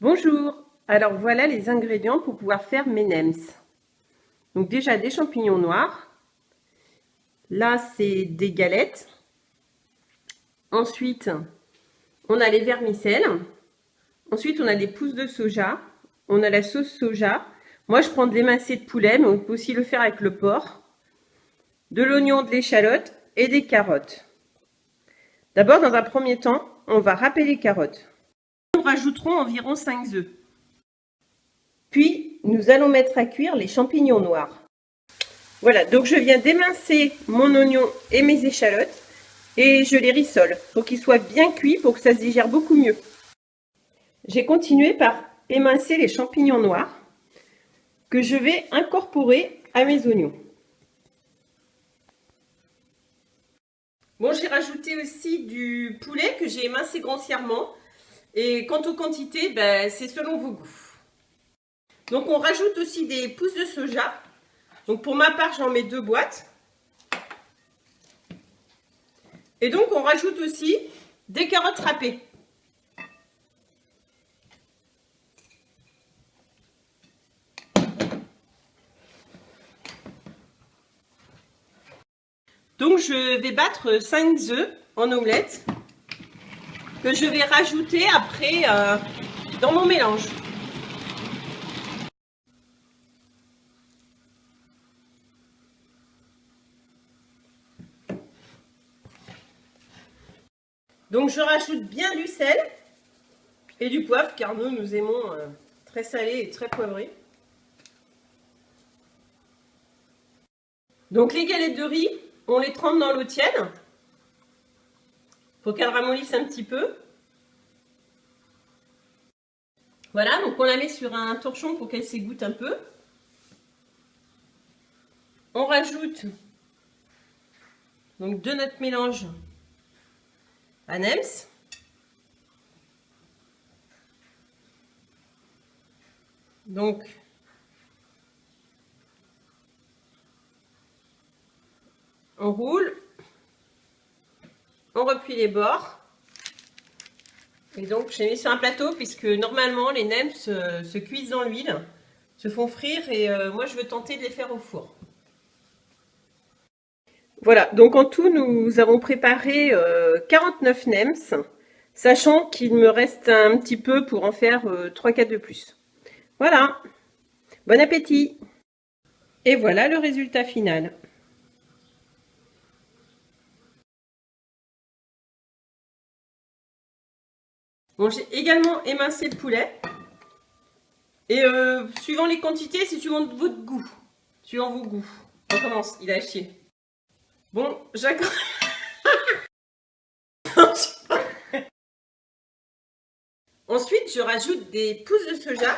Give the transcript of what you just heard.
Bonjour, alors voilà les ingrédients pour pouvoir faire mes nems. Donc déjà des champignons noirs, là c'est des galettes. Ensuite on a les vermicelles, ensuite on a des pousses de soja, on a la sauce soja. Moi je prends de l'émincé de poulet, mais on peut aussi le faire avec le porc, de l'oignon, de l'échalote et des carottes. D'abord dans un premier temps, on va râper les carottes. Nous rajouterons environ 5 œufs. Puis nous allons mettre à cuire les champignons noirs. Voilà, donc je viens d'émincer mon oignon et mes échalotes et je les rissole pour qu'ils soient bien cuits pour que ça se digère beaucoup mieux. J'ai continué par émincer les champignons noirs que je vais incorporer à mes oignons. Bon, j'ai rajouté aussi du poulet que j'ai émincé grossièrement. Et quant aux quantités, c'est selon vos goûts. Donc on rajoute aussi des pousses de soja. Donc pour ma part, j'en mets 2 boîtes. Et donc on rajoute aussi des carottes râpées. Donc je vais battre 5 œufs en omelette que je vais rajouter après dans mon mélange. Donc je rajoute bien du sel et du poivre car nous aimons très salé et très poivré. Donc les galettes de riz, on les trempe dans l'eau tiède pour qu'elles ramollissent un petit peu. Voilà, donc on la met sur un torchon pour qu'elle s'égoutte un peu. On rajoute donc de notre mélange à nems. Donc on roule, on replie les bords. Et donc j'ai mis sur un plateau puisque normalement les nems se cuisent dans l'huile, se font frire et moi je veux tenter de les faire au four. Voilà, donc en tout nous avons préparé 49 nems, sachant qu'il me reste un petit peu pour en faire 3-4 de plus. Voilà, bon appétit! Et voilà le résultat final. Bon, j'ai également émincé le poulet. Et suivant les quantités, c'est suivant votre goût. Suivant vos goûts. On commence, il a chier. Bon, j'accroche. Ensuite, je rajoute des pousses de soja.